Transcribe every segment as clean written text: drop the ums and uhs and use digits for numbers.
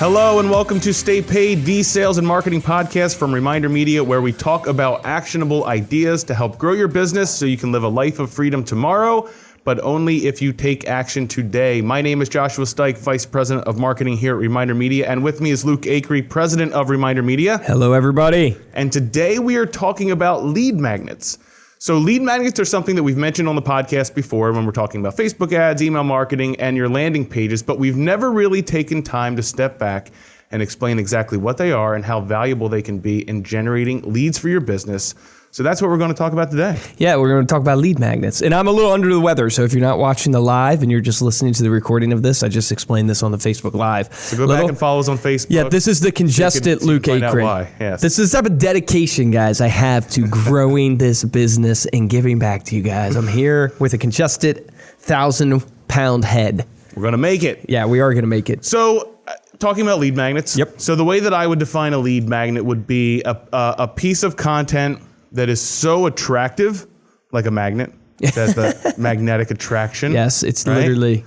Hello and welcome to Stay Paid, the sales and marketing podcast from ReminderMedia, where we talk about actionable ideas to help grow your business so you can live a life of freedom tomorrow, but only if you take action today. My name is Joshua Stike, Vice President of Marketing here at ReminderMedia, and with me is Luke Acree, President of ReminderMedia. Hello, everybody. And today we are talking about lead magnets. So lead magnets are something that we've mentioned on the podcast before when we're talking about Facebook ads, email marketing, and your landing pages, but we've never really taken time to step back and explain exactly what they are and how valuable they can be in generating leads for your business. So that's what we're going to talk about today. Yeah, we're going to talk about lead magnets. And I'm a little under the weather, so if you're not watching the live and you're just listening to the recording of this, I just explained this on the Facebook Live. So go back and follow us on Facebook. Yeah, this is the congested Luke Acree. Yes. This is the type of dedication, guys, I have to growing this business and giving back to you guys. I'm here with a congested 1,000-pound head. We're going to make it. Yeah, we are going to make it. So talking about lead magnets. Yep. So the way that I would define a lead magnet would be a piece of content that is so attractive, like a magnet, that's the magnetic attraction. Yes, it's right? literally.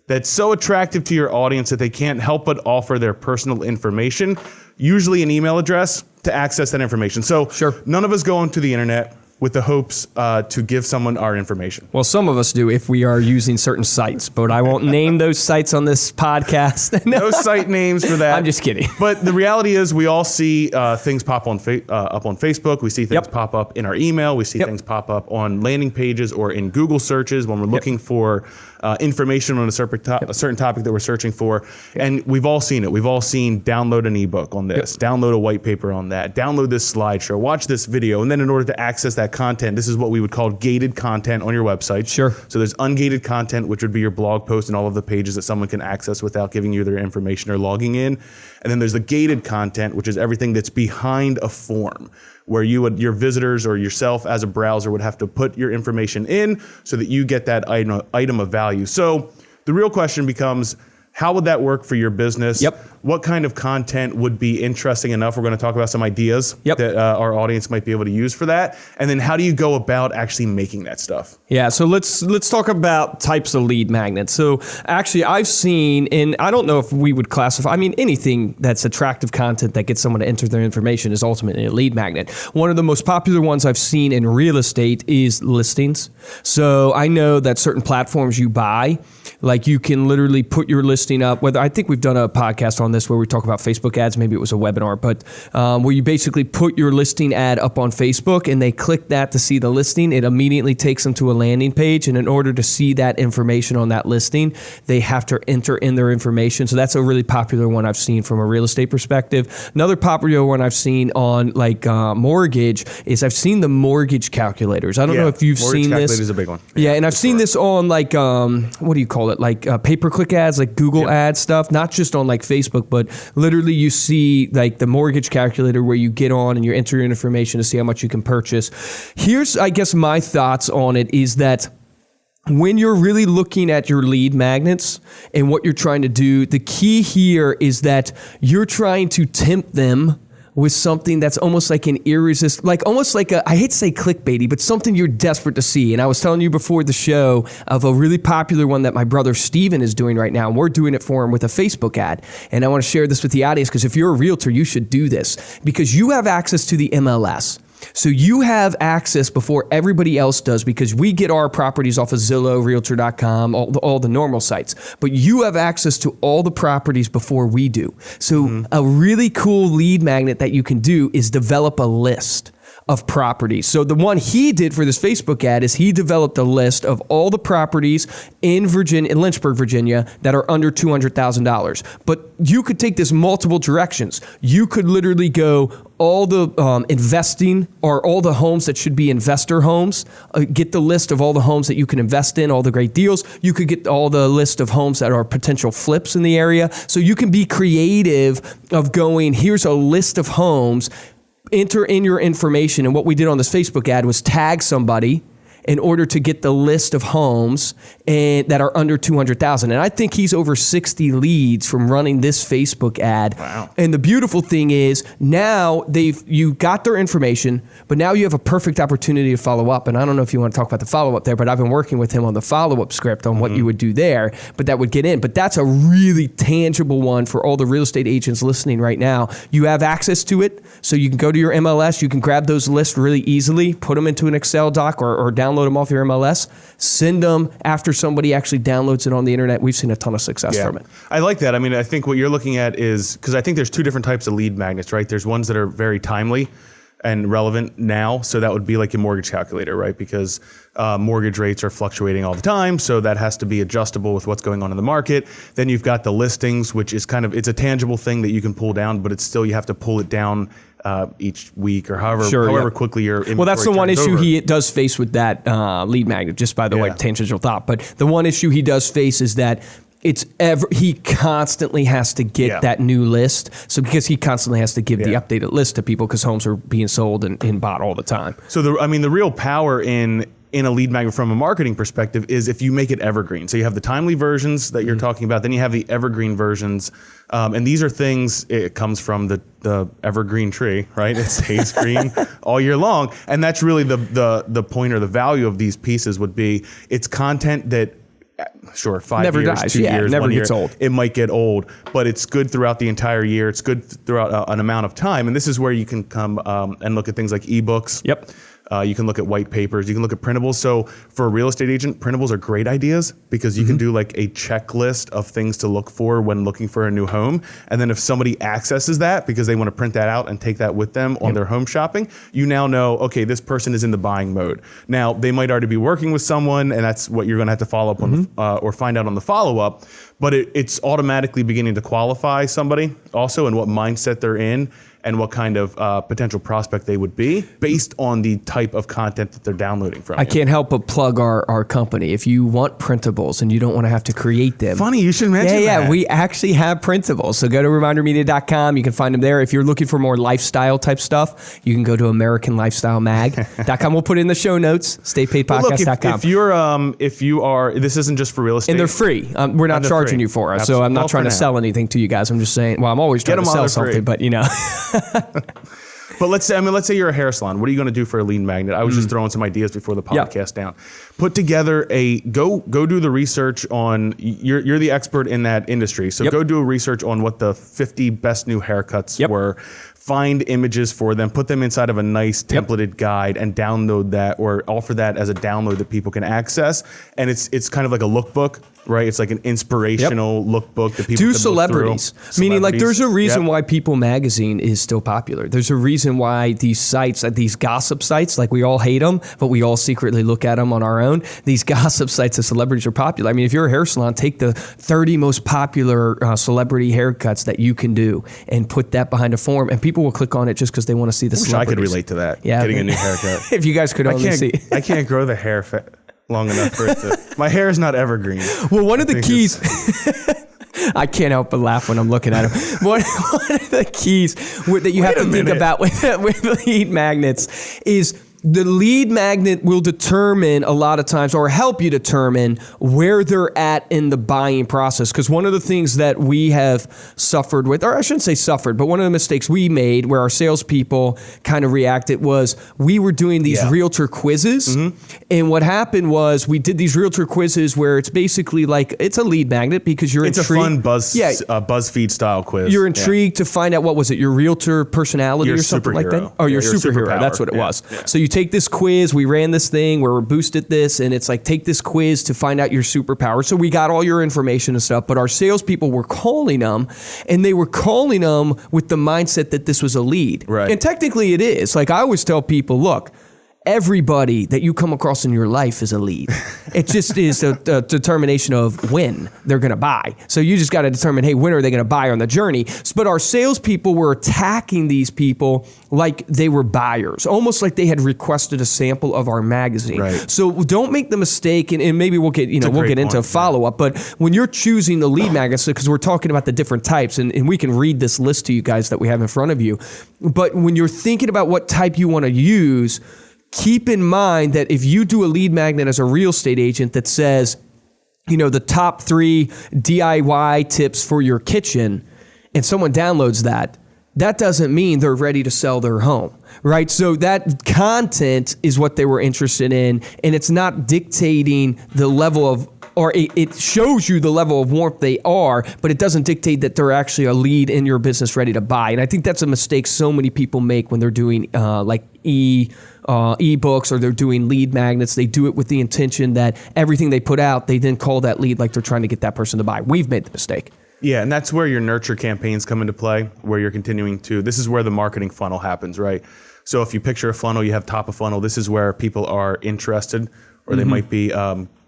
That's so attractive to your audience that they can't help but offer their personal information, usually an email address, to access that information. So Sure. None of us go onto the internet with the hopes to give someone our information. Well, some of us do if we are using certain sites, but I won't name those sites on this podcast. No site names for that. I'm just kidding. But the reality is we all see things pop on up on Facebook. We see things pop up in our email. We see things pop up on landing pages or in Google searches when we're looking for information on a certain topic that we're searching for. And we've all seen it. We've all seen download an ebook on this, download a white paper on that, download this slideshow, watch this video. And then in order to access that content, this is what we would call gated content on your website. Sure. So there's ungated content, which would be your blog post and all of the pages that someone can access without giving you their information or logging in. And then there's the gated content, which is everything that's behind a form, where your visitors or yourself as a browser would have to put your information in so that you get that item of value. So the real question becomes, how would that work for your business? What kind of content would be interesting enough? We're going to talk about some ideas that our audience might be able to use for that. And then how do you go about actually making that stuff? Yeah, so let's talk about types of lead magnets. So actually I've seen, and I don't know if we would classify, anything that's attractive content that gets someone to enter their information is ultimately a lead magnet. One of the most popular ones I've seen in real estate is listings. So I know that certain platforms you buy, like you can literally put your listing up, I think we've done a podcast on this where we talk about Facebook ads, maybe it was a webinar, but where you basically put your listing ad up on Facebook and they click that to see the listing, it immediately takes them to a landing page. And in order to see that information on that listing, they have to enter in their information. So that's a really popular one I've seen from a real estate perspective. Another popular one I've seen on mortgage is I've seen the mortgage calculators. I don't know if you've seen this. Mortgage calculator is a big one. Yeah, and I've seen this on what do you call it? Pay-per-click ads, like Google ad stuff, not just on Facebook, but literally you see the mortgage calculator where you get on and you enter your information to see how much you can purchase. Here's, I guess, my thoughts on it is that when you're really looking at your lead magnets and what you're trying to do, the key here is that you're trying to tempt them with something that's almost like an irresistible, I hate to say clickbaity, but something you're desperate to see. And I was telling you before the show of a really popular one that my brother Steven is doing right now, and we're doing it for him with a Facebook ad. And I want to share this with the audience because if you're a realtor, you should do this because you have access to the MLS. So you have access before everybody else does because we get our properties off of Zillow, Realtor.com, all the normal sites. But you have access to all the properties before we do. So a really cool lead magnet that you can do is develop a list of properties. So the one he did for this Facebook ad is he developed a list of all the properties in Lynchburg, Virginia that are under $200,000. But you could take this multiple directions. You could literally go all the investing or all the homes that should be investor homes, get the list of all the homes that you can invest in, all the great deals. You could get all the list of homes that are potential flips in the area. So you can be creative of going, here's a list of homes, enter in your information. And what we did on this Facebook ad was tag somebody in order to get the list of homes and that are under 200,000. And I think he's over 60 leads from running this Facebook ad. Wow. And the beautiful thing is now you got their information, but now you have a perfect opportunity to follow up. And I don't know if you want to talk about the follow-up there, but I've been working with him on the follow-up script on what you would do there, but that would get in. But that's a really tangible one for all the real estate agents listening right now. You have access to it, so you can go to your MLS, you can grab those lists really easily, put them into an Excel doc or download them off your MLS, send them after somebody actually downloads it on the internet. We've seen a ton of success from it. I like that. I mean, I think what you're looking at is, because I think there's two different types of lead magnets, right? There's ones that are very timely and relevant now. So that would be like your mortgage calculator, right? Because mortgage rates are fluctuating all the time. So that has to be adjustable with what's going on in the market. Then you've got the listings, which is it's a tangible thing that you can pull down, but it's still, you have to pull it down each week or however quickly your inventory. Well, that's the one issue over. he does face with that lead magnet, just by the way, tangential thought. But the one issue he does face is that he constantly has to get that new list. So because he constantly has to give the updated list to people because homes are being sold and bought all the time. So the real power in a lead magnet from a marketing perspective is if you make it evergreen. So you have the timely versions that you're talking about, then you have the evergreen versions. And these are things, it comes from the evergreen tree, right? It stays green all year long. And that's really the point or the value of these pieces would be, it's content that, sure, 5 never years, dies. 2 years, never 1 year, gets old. it might get old, but it's good throughout the entire year. It's good throughout an amount of time. And this is where you can come and look at things like ebooks. Yep. You can look at white papers. You can look at printables. So for a real estate agent, printables are great ideas because you can do like a checklist of things to look for when looking for a new home. And then if somebody accesses that because they want to print that out and take that with them on their home shopping, you now know, okay, this person is in the buying mode. Now, they might already be working with someone, and that's what you're going to have to follow up on or find out on the follow-up. But it's automatically beginning to qualify somebody also and what mindset they're in and what kind of potential prospect they would be based on the type of content that they're downloading from I can't help but plug our company. If you want printables and you don't want to have to create them. Funny, you should mention that. Yeah, we actually have printables. So go to ReminderMedia.com. You can find them there. If you're looking for more lifestyle type stuff, you can go to AmericanLifestyleMag.com. We'll put it in the show notes, StatePaidPodcast.com. If you are, this isn't just for real estate. And they're free. We're not charging you for it. So I'm not trying to sell anything to you guys. I'm just saying, well, I'm always trying to sell something, but you know. But let's say you're a hair salon. What are you going to do for a lead magnet? I was just throwing some ideas before the podcast down. Put together go do the research on, you're the expert in that industry. So go do a research on what the 50 best new haircuts were. Find images for them, put them inside of a nice templated guide and download that or offer that as a download that people can access. And it's kind of like a lookbook, right? It's like an inspirational lookbook that people do can celebrities. Look through. Meaning like there's a reason why People Magazine is still popular. There's a reason why these sites, these gossip sites, like we all hate them, but we all secretly look at them on our own. These gossip sites of celebrities are popular. I mean, if you're a hair salon, take the 30 most popular celebrity haircuts that you can do and put that behind a form, and people will click on it just because they want to see the celebrities. I could relate to that. Yeah, getting a new haircut. If you guys could only see. I can't grow the hair long enough for it to. My hair is not evergreen. Well, one of the keys. I can't help but laugh when I'm looking at them. One of the keys that you have to think about with lead magnets is the lead magnet will determine a lot of times or help you determine where they're at in the buying process. Because one of the things that we have suffered with, or I shouldn't say suffered, but one of the mistakes we made where our salespeople kind of reacted was we were doing these realtor quizzes. And what happened was we did these realtor quizzes where it's basically like, it's a lead magnet because you're intrigued. It's a fun BuzzFeed style quiz. You're intrigued to find out, what was it, your realtor personality or something like that? Oh, your superhero. That's what it was. Yeah. So you take this quiz, we ran this thing where we boosted this, and it's like, take this quiz to find out your superpower. So we got all your information and stuff, but our salespeople were calling them, and they were calling them with the mindset that this was a lead. Right. And technically it is. Like I always tell people, look, everybody that you come across in your life is a lead. It just is a determination of when they're going to buy. So you just got to determine, hey, when are they going to buy on the journey? But our salespeople were attacking these people like they were buyers, almost like they had requested a sample of our magazine. Right. So don't make the mistake, and maybe we'll get into a follow-up, but when you're choosing the lead magazine, because we're talking about the different types, and we can read this list to you guys that we have in front of you, but when you're thinking about what type you want to use, keep in mind that if you do a lead magnet as a real estate agent that says, the top 3 DIY tips for your kitchen, and someone downloads that doesn't mean they're ready to sell their home, right? So that content is what they were interested in, and it's not dictating the level of, or it shows you the level of warmth they are, but it doesn't dictate that they're actually a lead in your business ready to buy. And I think that's a mistake so many people make when they're doing like ebooks or they're doing lead magnets. They do it with the intention that everything they put out, they then call that lead like they're trying to get that person to buy. We've made the mistake. Yeah, and that's where your nurture campaigns come into play, where you're continuing to, this is where the marketing funnel happens, right? So if you picture a funnel, you have top of funnel, this is where people are interested, or they might be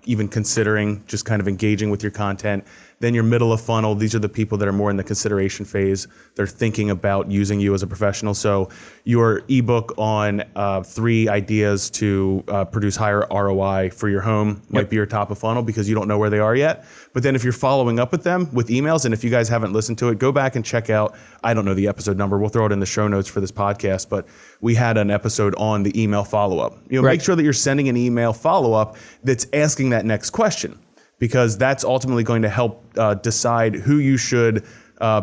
even considering just kind of engaging with your content. Then your middle of funnel, these are the people that are more in the consideration phase. They're thinking about using you as a professional. So your ebook on 3 ideas to produce higher ROI for your home might be your top of funnel because you don't know where they are yet. But then if you're following up with them with emails, and if you guys haven't listened to it, go back and check out, I don't know the episode number, we'll throw it in the show notes for this podcast, but we had an episode on the email follow-up. Make sure that you're sending an email follow-up that's asking that next question, because that's ultimately going to help decide who you should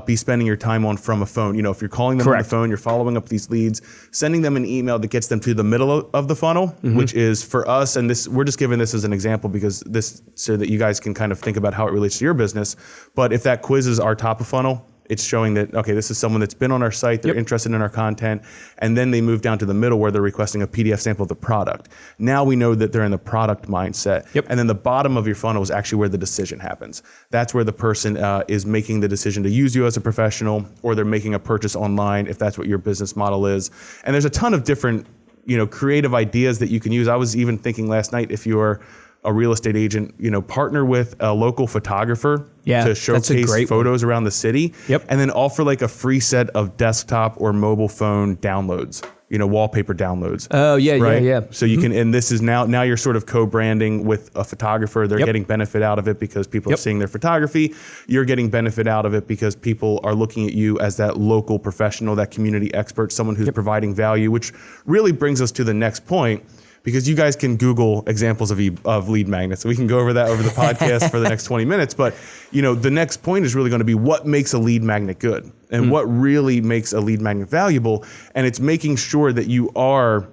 be spending your time on from a phone. If you're calling them on the phone, you're following up these leads, sending them an email that gets them to the middle of the funnel, which is for us, and this, we're just giving this as an example because this, so that you guys can kind of think about how it relates to your business. But if that quiz is our top of funnel, it's showing that, okay, this is someone that's been on our site, they're interested in our content, and then they move down to the middle where they're requesting a PDF sample of the product. Now we know that they're in the product mindset. And then the bottom of your funnel is actually where the decision happens. That's where the person is making the decision to use you as a professional, or they're making a purchase online if that's what your business model is. And there's a ton of different, creative ideas that you can use. I was even thinking last night, if you're a real estate agent, partner with a local photographer to showcase photos around the city. And then offer like a free set of desktop or mobile phone downloads, wallpaper downloads. Oh yeah, yeah. So you can, and this is now you're sort of co-branding with a photographer. They're getting benefit out of it because people are seeing their photography. You're getting benefit out of it because people are looking at you as that local professional, that community expert, someone who's providing value, which really brings us to the next point. Because you guys can Google examples of lead magnets. So we can go over that over the podcast for the next 20 minutes. But, the next point is really going to be what makes a lead magnet good and what really makes a lead magnet valuable. And it's making sure that you are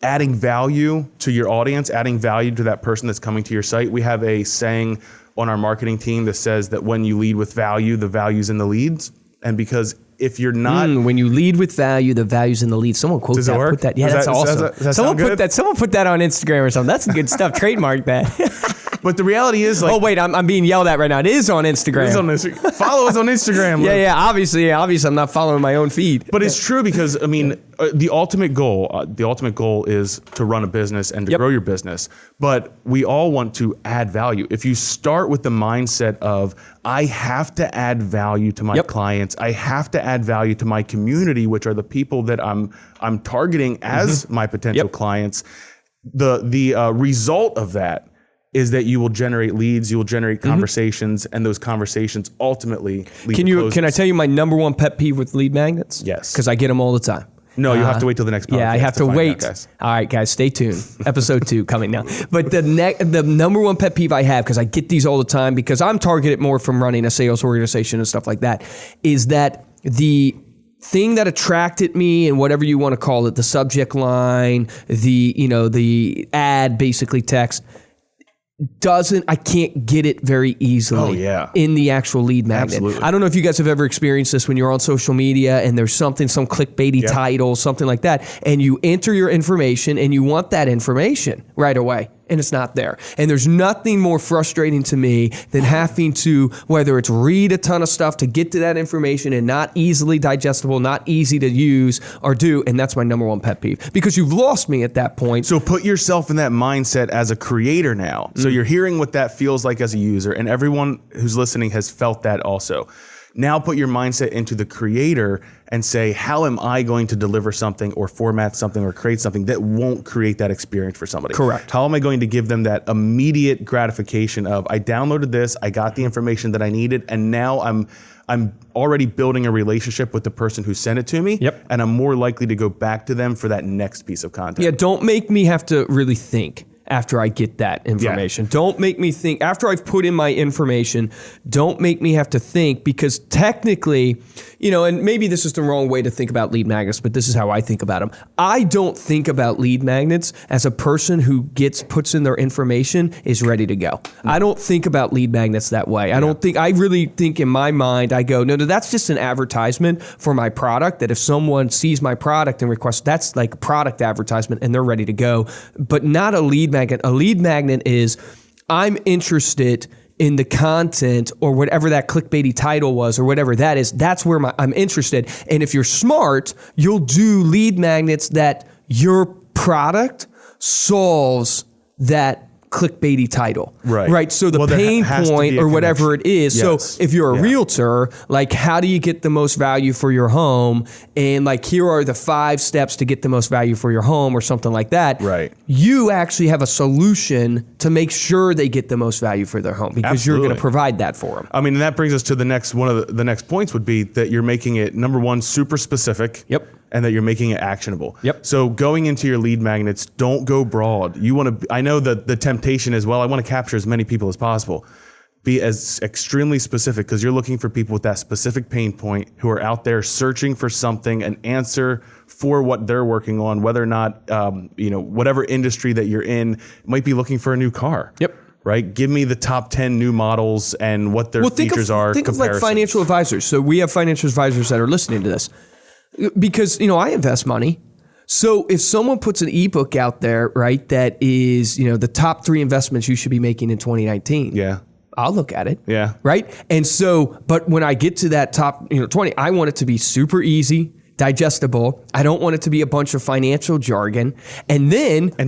adding value to your audience, adding value to that person that's coming to your site. We have a saying on our marketing team that says that when you lead with value, the value's in the leads. And because if you're not, when you lead with value, the value's in the lead. Someone quote that. Put that. Yeah, that's awesome. Someone put that. Someone put that on Instagram or something. That's good stuff. Trademark that. But the reality is, like, oh wait, I'm being yelled at right now. It is on Instagram. It is on Instagram. Follow us on Instagram. Yeah. Obviously, I'm not following my own feed. But it's true because the ultimate goal is to run a business and to grow your business. But we all want to add value. If you start with the mindset of, I have to add value to my clients, I have to add value to my community, which are the people that I'm targeting as my potential clients. The result of that is that you will generate leads, you will generate conversations, and those conversations ultimately lead to closes. Can I tell you my number one pet peeve with lead magnets? Yes. Because I get them all the time. No, you have to wait till the next podcast. Yeah, I have to wait. All right, guys, stay tuned. Episode 2 coming now. But the number one pet peeve I have, because I get these all the time, because I'm targeted more from running a sales organization and stuff like that, is that the thing that attracted me, and whatever you want to call it, the subject line, the ad, basically text, I can't get it very easily in the actual lead magnet. Absolutely. I don't know if you guys have ever experienced this when you're on social media and there's some clickbaity title, something like that, and you enter your information and you want that information right away. And it's not there. And there's nothing more frustrating to me than having to, whether it's read a ton of stuff to get to that information and not easily digestible, not easy to use or do. And that's my number one pet peeve, because you've lost me at that point. So put yourself in that mindset as a creator now. So you're hearing what that feels like as a user, and everyone who's listening has felt that also. Now put your mindset into the creator and say, how am I going to deliver something or format something or create something that won't create that experience for somebody? Correct. How am I going to give them that immediate gratification of, I downloaded this, I got the information that I needed, and now I'm already building a relationship with the person who sent it to me, and I'm more likely to go back to them for that next piece of content. Yeah, don't make me have to really think. after I get that information. Don't make me think, after I've put in my information, don't make me have to think, because technically, and maybe this is the wrong way to think about lead magnets, but this is how I think about them. I don't think about lead magnets as a person who puts in their information is ready to go. I don't think about lead magnets that way. I really think in my mind, I go, no, that's just an advertisement for my product, that if someone sees my product and requests, that's like product advertisement and they're ready to go, but not a lead magnet. A lead magnet is, I'm interested in the content or whatever that clickbaity title was or whatever that is. That's where I'm interested. And if you're smart, you'll do lead magnets that your product solves that clickbaity title. Right. So the pain point or whatever it is. Yes. So if you're a realtor, like, how do you get the most value for your home? And like, here are the 5 steps to get the most value for your home or something like that. Right. You actually have a solution to make sure they get the most value for their home, because you're going to provide that for them. I mean, and that brings us to the next one of the next points would be that you're making it, number one, super specific. Yep. And that you're making it actionable. Yep. So going into your lead magnets, don't go broad. You want to, I know that the temptation is, well, I want to capture as many people as possible. Be as extremely specific, because you're looking for people with that specific pain point who are out there searching for something, an answer for what they're working on, whether or not, whatever industry that you're in, might be looking for a new car. Yep. Right? Give me the top 10 new models and what their features are. Think of like financial advisors. So we have financial advisors that are listening to this. Because, I invest money. So if someone puts an ebook out there, right, that is, the top 3 investments you should be making in 2019. Yeah. I'll look at it. Yeah. Right. And so, but when I get to that top, 20, I want it to be super easy, digestible. I don't want it to be a bunch of financial jargon. And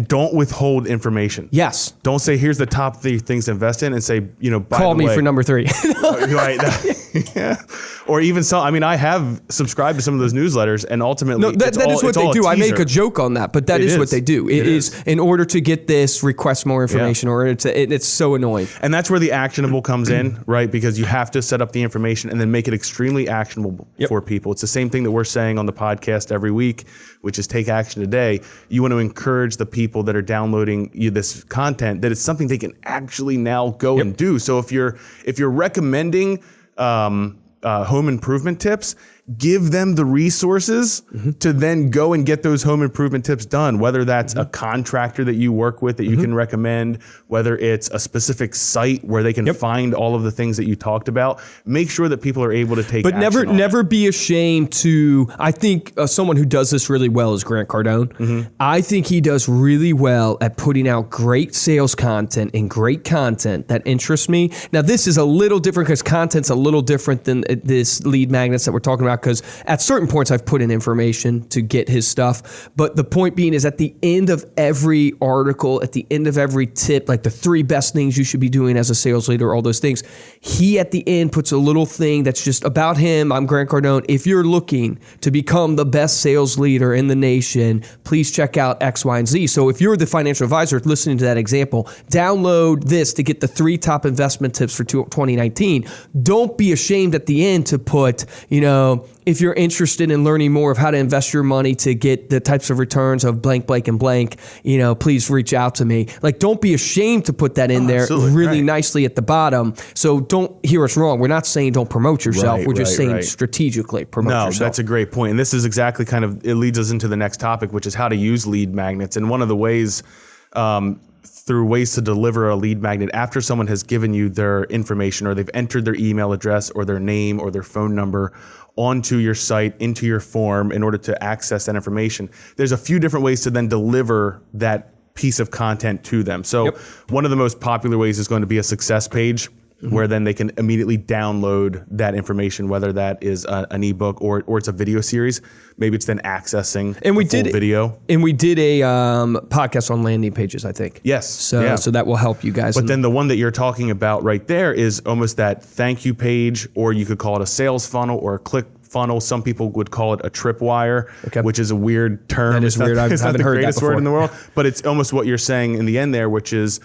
don't withhold information. Yes. Don't say, here's the top 3 things to invest in, and say, by call the me way, for number 3. Right. Yeah. Or even so, I have subscribed to some of those newsletters, and ultimately, that is what they do. I make a joke on that, but that is what they do. It is in order to get this, request more information, or it's so annoying. And that's where the actionable comes in, right? Because you have to set up the information and then make it extremely actionable for people. It's the same thing that we're saying on the podcast every week, which is take action today. You want to encourage the people that are downloading you this content that it's something they can actually now go and do. So if you're recommending home improvement tips, give them the resources to then go and get those home improvement tips done, whether that's a contractor that you work with that you can recommend, whether it's a specific site where they can find all of the things that you talked about. Make sure that people are able to take action. But never be ashamed to, I think someone who does this really well is Grant Cardone. I think he does really well at putting out great sales content and great content that interests me. Now, this is a little different because content's a little different than this lead magnets that we're talking about, because at certain points I've put in information to get his stuff. But the point being is, at the end of every article, at the end of every tip, like the 3 best things you should be doing as a sales leader, all those things, he at the end puts a little thing that's just about him. I'm Grant Cardone. If you're looking to become the best sales leader in the nation, please check out X, Y, and Z. So if you're the financial advisor listening to that example, download this to get the 3 top investment tips for 2019. Don't be ashamed at the end to put, if you're interested in learning more of how to invest your money to get the types of returns of blank, blank, and blank, please reach out to me. Like, don't be ashamed to put that in there really nicely at the bottom. So don't hear us wrong. We're not saying don't promote yourself. We're just saying strategically promote yourself. No, that's a great point. And this is exactly it leads us into the next topic, which is how to use lead magnets. And one of the ways, through ways to deliver a lead magnet after someone has given you their information, or they've entered their email address or their name or their phone number onto your site, into your form, in order to access that information. There's a few different ways to then deliver that piece of content to them. So one of the most popular ways is going to be a success page, where then they can immediately download that information, whether that is an ebook or it's a video series. Maybe it's then accessing the full video. And we did a podcast on landing pages, I think. Yes. So that will help you guys. But then the one that you're talking about right there is almost that thank you page, or you could call it a sales funnel or a click funnel. Some people would call it a tripwire, which is a weird term. That is weird. I haven't heard that before. It's not the greatest word in the world, but it's almost what you're saying in the end there, which is,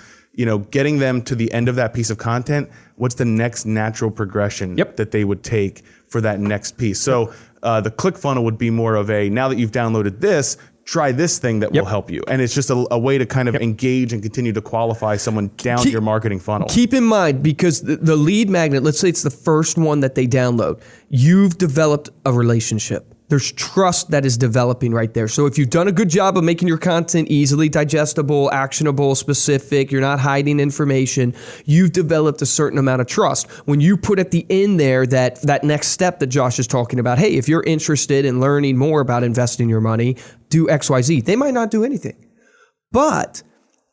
getting them to the end of that piece of content. What's the next natural progression that they would take for that next piece? So the click funnel would be more of a, now that you've downloaded this, try this thing that will help you. And it's just a way to kind of engage and continue to qualify someone down your marketing funnel. Keep in mind, because the lead magnet, let's say it's the first one that they download, you've developed a relationship. There's trust that is developing right there. So if you've done a good job of making your content easily digestible, actionable, specific, you're not hiding information, you've developed a certain amount of trust. When you put at the end there that next step that Josh is talking about, hey, if you're interested in learning more about investing your money, do XYZ. They might not do anything. But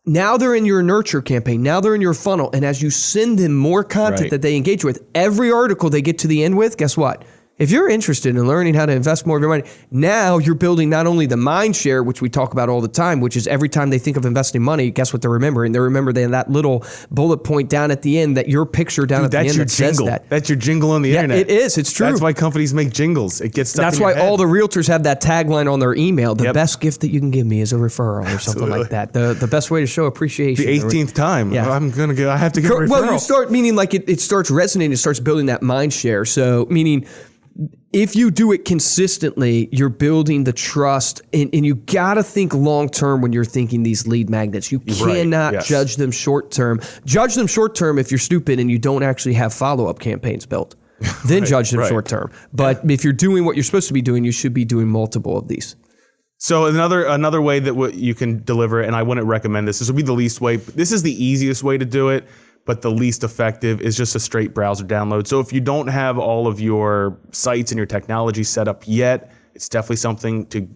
now they're in your nurture campaign. Now they're in your funnel. And as you send them more content that they engage with, every article they get to the end with, guess what? If you're interested in learning how to invest more of your money, now you're building not only the mind share, which we talk about all the time, which is every time they think of investing money, guess what they're remembering? They're remembering that little bullet point down at the end, that your picture down at the end that says that. That's your jingle on the internet. It is. It's true. That's why companies make jingles. It gets stuck in your head. That's why all the realtors have that tagline on their email. The best gift that you can give me is a referral or something like that. The best way to show appreciation. The 18th time. Yeah. I have to get a referral. Well, you start meaning like it starts resonating. It starts building that mind share. So meaning, if you do it consistently, you're building the trust, and you got to think long term when you're thinking these lead magnets. You cannot judge them short term. Judge them short term if you're stupid and you don't actually have follow-up campaigns built. Then judge them short term. But if you're doing what you're supposed to be doing, you should be doing multiple of these. So another way that you can deliver it, and I wouldn't recommend this would be the least way. This is the easiest way to do it, but the least effective is just a straight browser download. So if you don't have all of your sites and your technology set up yet, it's definitely something to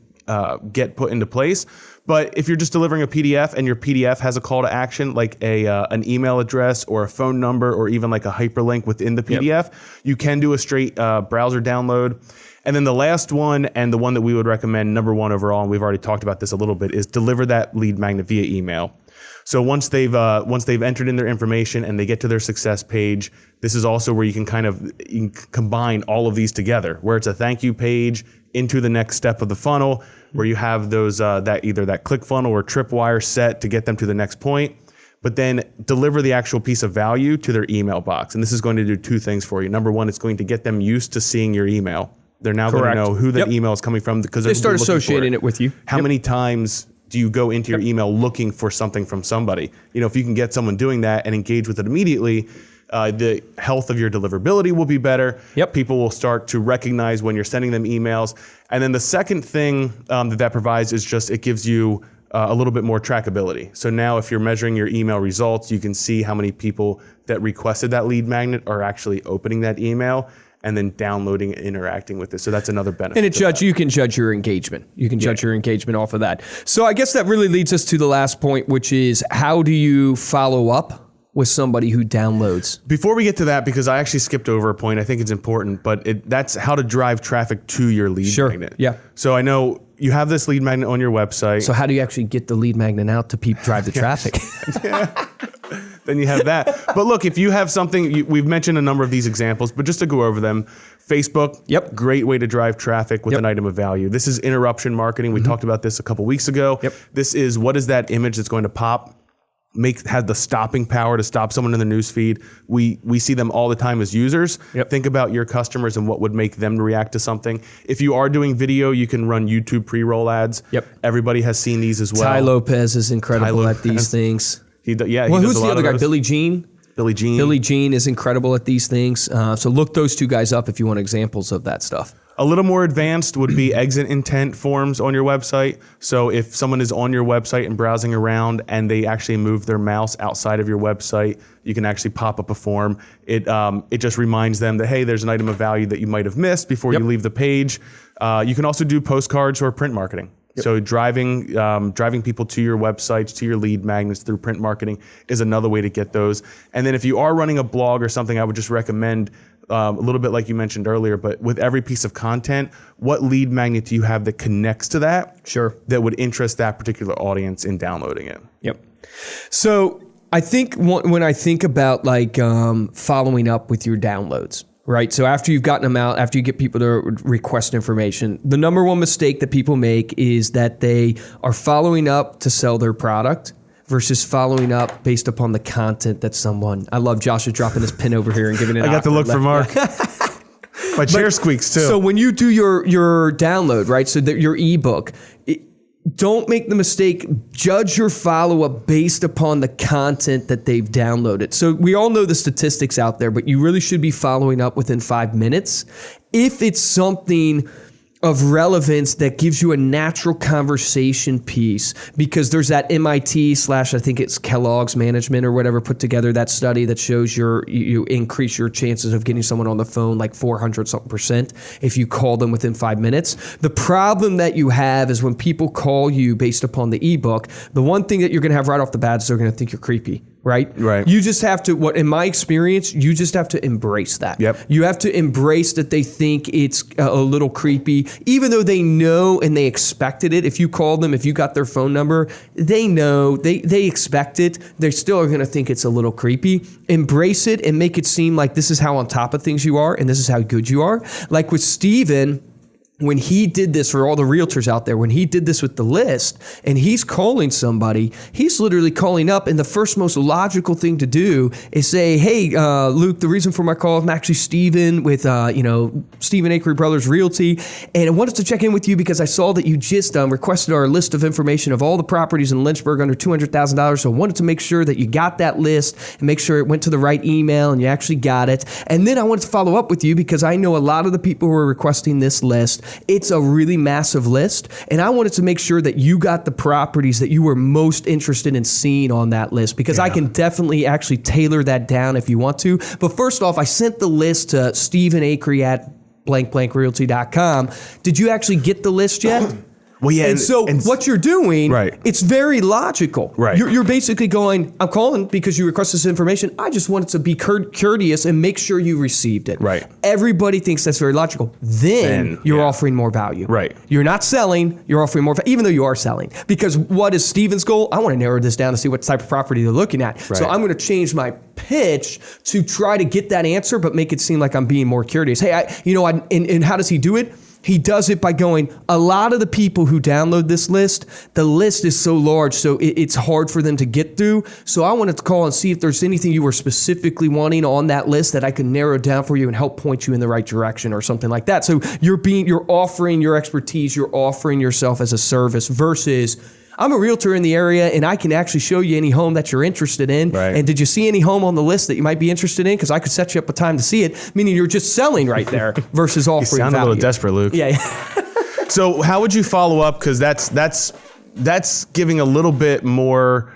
get put into place. But if you're just delivering a PDF and your PDF has a call to action, like an email address or a phone number or even like a hyperlink within the PDF, you can do a straight browser download. And then the last one, and the one that we would recommend, number one overall, and we've already talked about this a little bit, is deliver that lead magnet via email. So once they've entered in their information and they get to their success page, this is also where you can combine all of these together, where it's a thank you page into the next step of the funnel, where you have those that either that click funnel or tripwire set to get them to the next point, but then deliver the actual piece of value to their email box. And this is going to do two things for you. Number one, it's going to get them used to seeing your email. They're now going to know who that email is coming from because they start associating it with you. How many times do you go into your email looking for something from somebody? You know, if you can get someone doing that and engage with it immediately, the health of your deliverability will be better. People will start to recognize when you're sending them emails. And then the second thing that provides is just it gives you a little bit more trackability. So now if you're measuring your email results, you can see how many people that requested that lead magnet are actually opening that email and then downloading and interacting with it. So that's another benefit. And you can judge your engagement. You can judge your engagement off of that. So I guess that really leads us to the last point, which is how do you follow up with somebody who downloads? Before we get to that, because I actually skipped over a point, I think it's important, but that's how to drive traffic to your lead magnet. Yeah. So I know you have this lead magnet on your website. So how do you actually get the lead magnet out to drive the traffic? Then you have that. But look, if you have something, we've mentioned a number of these examples, but just to go over them, Facebook, great way to drive traffic with an item of value. This is interruption marketing. We talked about this a couple weeks ago. This is what is that image that's going to pop, have the stopping power to stop someone in the newsfeed. We see them all the time as users. Think about your customers and what would make them react to something. If you are doing video, you can run YouTube pre-roll ads. Everybody has seen these as well. Ty Lopez is incredible at these things. Who's the other guy? Billie Jean? Billie Jean. Billie Jean is incredible at these things. So look those two guys up if you want examples of that stuff. A little more advanced would be exit intent forms on your website. So if someone is on your website and browsing around and they actually move their mouse outside of your website, you can actually pop up a form. It just reminds them that, hey, there's an item of value that you might have missed before you leave the page. You can also do postcards or print marketing. So driving people to your websites, to your lead magnets through print marketing is another way to get those. And then if you are running a blog or something, I would just recommend a little bit like you mentioned earlier, but with every piece of content, what lead magnet do you have that connects to that? That would interest that particular audience in downloading it. So I think when I think about like following up with your downloads, right? So after you've gotten them out, after you get people to request information, the number one mistake that people make is that they are following up to sell their product versus following up based upon the content that someone. I love Josh is dropping his pin over here and giving it. I got the look for Mark. My chair squeaks too. So when you do your download, right? So that your ebook, don't make the mistake. Judge your follow-up based upon the content that they've downloaded. So we all know the statistics out there, but you really should be following up within 5 minutes. If it's something of relevance that gives you a natural conversation piece, because there's that MIT / I think it's Kellogg's management or whatever put together that study that shows you increase your chances of getting someone on the phone like 400 something percent if you call them within 5 minutes. The problem that you have is when people call you based upon the ebook, the one thing that you're going to have right off the bat is they're going to think you're creepy. Right? You just have to, in my experience, you just have to embrace that. Yep. You have to embrace that they think it's a little creepy, even though they know and they expected it. If you call them, if you got their phone number, they know, they expect it. They still are going to think it's a little creepy. Embrace it and make it seem like this is how on top of things you are and this is how good you are. Like with Steven, when he did this for all the realtors out there, when he did this with the list and he's calling somebody, he's literally calling up, and the first most logical thing to do is say, hey, Luke, the reason for my call, I'm actually Steven with, Steven Acree Brothers Realty, and I wanted to check in with you because I saw that you just requested our list of information of all the properties in Lynchburg under $200,000, so I wanted to make sure that you got that list and make sure it went to the right email and you actually got it. And then I wanted to follow up with you because I know a lot of the people who are requesting this list, it's a really massive list, and I wanted to make sure that you got the properties that you were most interested in seeing on that list, because I can definitely actually tailor that down if you want to. But first off, I sent the list to Steven Acree at blankblankrealty.com. Did you actually get the list yet? Well, yeah. And what you're doing, it's very logical. Right. You're basically going, I'm calling because you requested this information. I just wanted to be courteous and make sure you received it. Right. Everybody thinks that's very logical. Then you're offering more value. Right. You're not selling. You're offering more value, even though you are selling. Because what is Steven's goal? I want to narrow this down to see what type of property they're looking at. Right. So I'm going to change my pitch to try to get that answer, but make it seem like I'm being more curious. Hey, and how does he do it? He does it by going, a lot of the people who download this list, the list is so large, so it's hard for them to get through. So I wanted to call and see if there's anything you were specifically wanting on that list that I could narrow down for you and help point you in the right direction or something like that. So you're offering your expertise, you're offering yourself as a service versus, I'm a realtor in the area and I can actually show you any home that you're interested in. Right. And did you see any home on the list that you might be interested in? Because I could set you up a time to see it, meaning you're just selling right there versus offering value. You sound a little desperate, Luke. Yeah. So how would you follow up? Because that's giving a little bit more.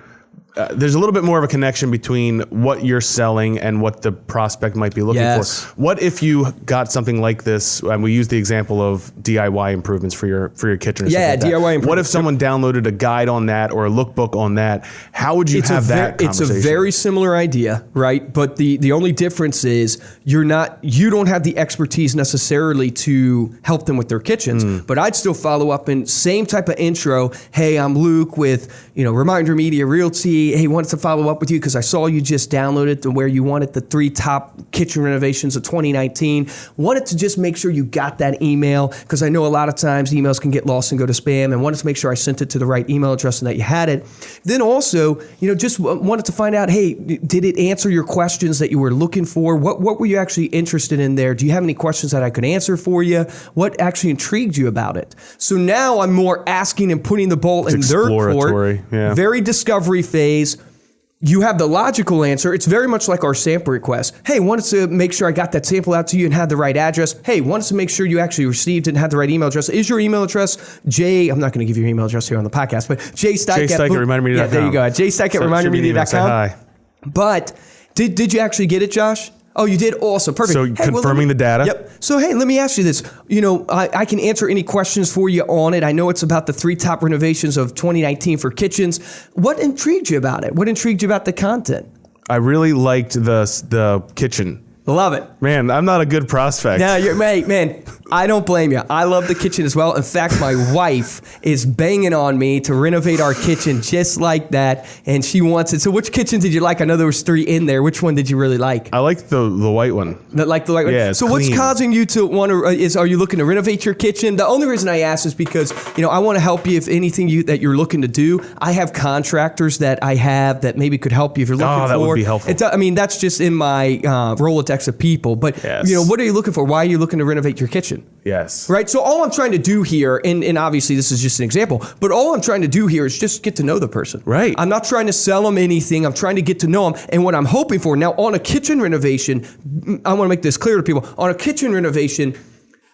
There's a little bit more of a connection between what you're selling and what the prospect might be looking for. What if you got something like this, and we use the example of DIY improvements for your kitchen or something like that. DIY improvements. What if someone downloaded a guide on that or a lookbook on that? How would you have that conversation? It's a very similar idea, right? But the only difference is you don't have the expertise necessarily to help them with their kitchens, but I'd still follow up in same type of intro. Hey, I'm Luke with, ReminderMedia Realty. Hey, wanted to follow up with you because I saw you just downloaded to where you wanted the 3 top kitchen renovations of 2019. Wanted to just make sure you got that email because I know a lot of times emails can get lost and go to spam, and wanted to make sure I sent it to the right email address and that you had it. Then also, just wanted to find out, hey, did it answer your questions that you were looking for? What were you actually interested in there? Do you have any questions that I could answer for you? What actually intrigued you about it? So now I'm more asking and putting the ball in their court. Yeah. Very discovery phase. You have the logical answer. It's very much like our sample request. Hey, wanted to make sure I got that sample out to you and had the right address. Hey, wanted to make sure you actually received it and had the right email address. Is your email address I'm not going to give you your email address here on the podcast, but jstike at ReminderMedia.com. Yeah, there you go. jstike at ReminderMedia.com. Hi. But did you actually get it, Josh? Oh, you did? Awesome. Perfect. So confirming the data? Yep. So, hey, let me ask you this. I can answer any questions for you on it. I know it's about the 3 top renovations of 2019 for kitchens. What intrigued you about it? What intrigued you about the content? I really liked the kitchen. Love it. Man, I'm not a good prospect. No, man, I don't blame you. I love the kitchen as well. In fact, my wife is banging on me to renovate our kitchen just like that, and she wants it. So which kitchen did you like? I know there was 3 in there. Which one did you really like? I like the white one. Like the white one? Yeah, so clean. What's causing you to want to, are you looking to renovate your kitchen? The only reason I ask is because, I want to help you if anything that you're looking to do. I have contractors that I have that maybe could help you if you're looking for. That would be helpful. That's just in my Rolodex of people. But, what are you looking for? Why are you looking to renovate your kitchen? kitchen. Yes. Right. So all I'm trying to do here, and obviously this is just an example, but all I'm trying to do here is just get to know the person. Right. I'm not trying to sell them anything. I'm trying to get to know them. And what I'm hoping for now on a kitchen renovation, I want to make this clear to people. On a kitchen renovation,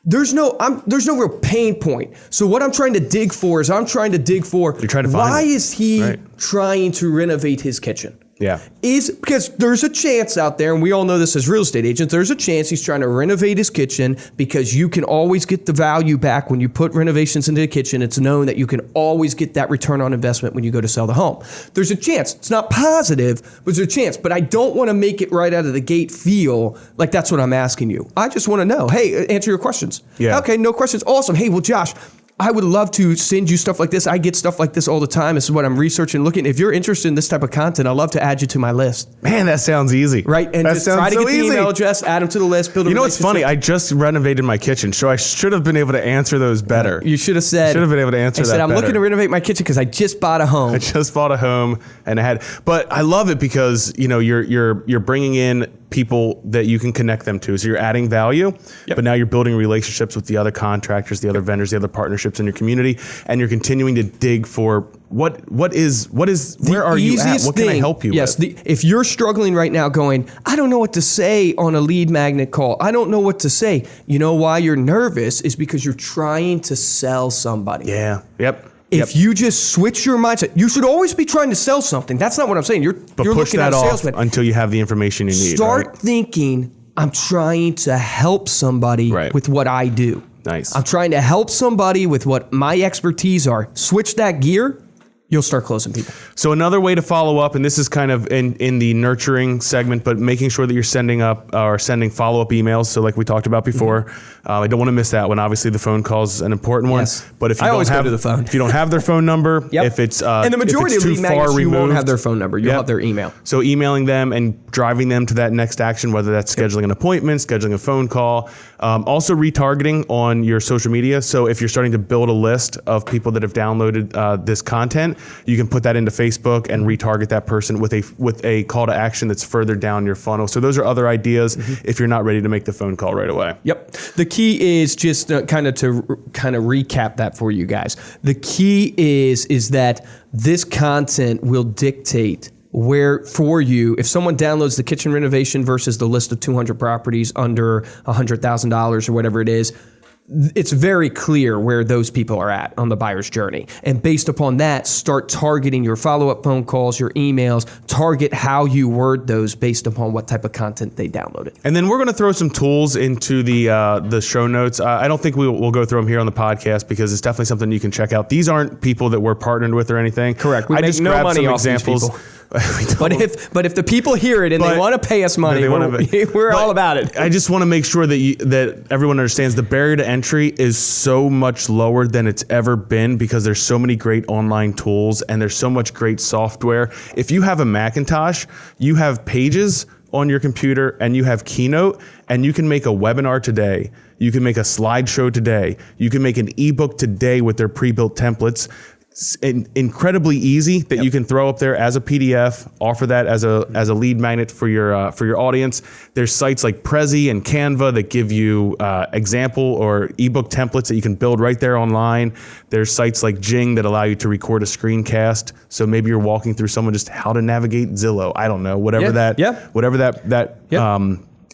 there's no real pain point. So what I'm trying to dig for is You're trying to find why it. is he Right. trying to renovate his kitchen? Yeah. Is because there's a chance out there, and we all know this as real estate agents, there's a chance he's trying to renovate his kitchen because you can always get the value back when you put renovations into the kitchen. It's known that you can always get that return on investment when you go to sell the home. There's a chance. It's not positive, but there's a chance. But I don't want to make it right out of the gate feel like that's what I'm asking you. I just want to know, hey, answer your questions. Yeah. Okay, no questions. Awesome. Hey, well, Josh, I would love to send you stuff like this. I get stuff like this all the time. This is what I'm researching, looking. If you're interested in this type of content, I'd love to add you to my list. Man, that sounds easy. Right? And that just try to so get the easy. email address, add them to the list, build a You know what's funny? relationship. I just renovated my kitchen, so I should have been able to answer those better. You should have said. Should have been able to answer I said, that I'm better. looking to renovate my kitchen because I just bought a home. I just bought a home and but I love it because, you know, you're bringing in people that you can connect them to. So you're adding value, but now you're building relationships with the other contractors, the other vendors, the other partnerships in your community, and you're continuing to dig for where are you at? What can I help you with? If you're struggling right now going, I don't know what to say on a lead magnet call. I don't know what to say. You know why you're nervous is because you're trying to sell somebody. Yeah. Yep. If you just switch your mindset, you should always be trying to sell something. That's not what I'm saying. You're push looking that at a off salesman. until you have the information you need. Start right? thinking, I'm trying to help somebody with what I do. Nice. I'm trying to help somebody with what my expertise are. Switch that gear, you'll start closing people. So another way to follow up, and this is kind of in the nurturing segment, but making sure that you're sending follow-up emails. So like we talked about before, I don't want to miss that one. Obviously, the phone call is an important one. Yes. But if you I don't always have go to the phone. if you don't have their phone number, if it's and the majority if it's of too lead far magnets, you removed, won't have their phone number. You'll have their email. So emailing them and driving them to that next action, whether that's scheduling an appointment, scheduling a phone call, also retargeting on your social media. So if you're starting to build a list of people that have downloaded this content, you can put that into Facebook and retarget that person with a call to action that's further down your funnel. So those are other ideas if you're not ready to make the phone call right away. Yep. The key is just kind of recap that for you guys. The key is that this content will dictate where for you, if someone downloads the kitchen renovation versus the list of 200 properties under $100,000 or whatever it is, it's very clear where those people are at on the buyer's journey. And based upon that, start targeting your follow-up phone calls, your emails, target how you word those based upon what type of content they downloaded. And then we're going to throw some tools into the show notes. I don't think we'll go through them here on the podcast because it's definitely something you can check out. These aren't people that we're partnered with or anything. Correct. We I make just no grabbed money some off these examples. people. But if the people hear it and they want to pay us money, we're all about it. I just want to make sure that everyone understands the barrier to entry is so much lower than it's ever been because there's so many great online tools and there's so much great software. If you have a Macintosh, you have Pages on your computer and you have Keynote, and you can make a webinar today. You can make a slideshow today. You can make an ebook today with their pre-built templates. Incredibly easy that you can throw up there as a PDF, offer that as a lead magnet for your audience. There's sites like Prezi and Canva that give you example or ebook templates that you can build right there online. There's sites like Jing that allow you to record a screencast. So maybe you're walking through someone just how to navigate Zillow. I don't know, whatever that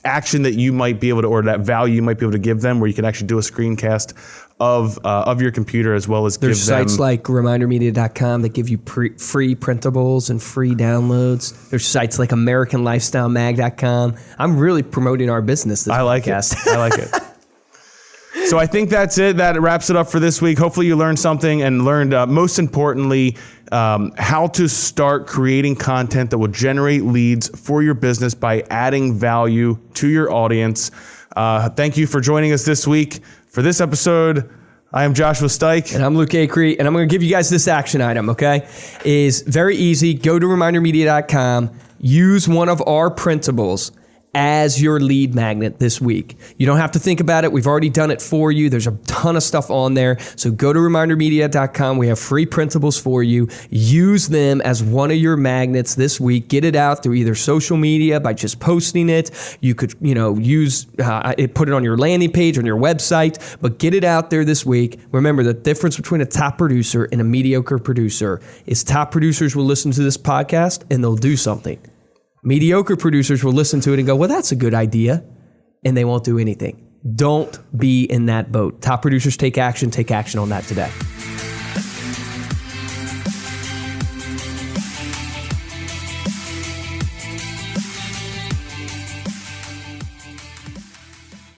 action that you might be able to, or that value you might be able to give them, where you can actually do a screencast of your computer as well as There's give them. sites like ReminderMedia.com that give you free printables and free downloads. There's sites like AmericanLifestyleMag.com. I'm really promoting our business this podcast. I like it. So I think that's it. That wraps it up for this week. Hopefully you learned something and learned, most importantly, how to start creating content that will generate leads for your business by adding value to your audience. Thank you for joining us this week. For this episode, I am Joshua Stike. And I'm Luke Acree. And I'm going to give you guys this action item, okay? Is very easy. Go to ReminderMedia.com. Use one of our printables. as your lead magnet this week. You don't have to think about it. We've already done it for you. There's a ton of stuff on there. So go to ReminderMedia.com. We have free printables for you. Use them as one of your magnets this week. Get it out through either social media by just posting it. You could, use it, put it on your landing page, on your website, but get it out there this week. Remember, the difference between a top producer and a mediocre producer is top producers will listen to this podcast and they'll do something. Mediocre producers will listen to it and go, well, that's a good idea, and they won't do anything. Don't be in that boat. Top producers take action on that today.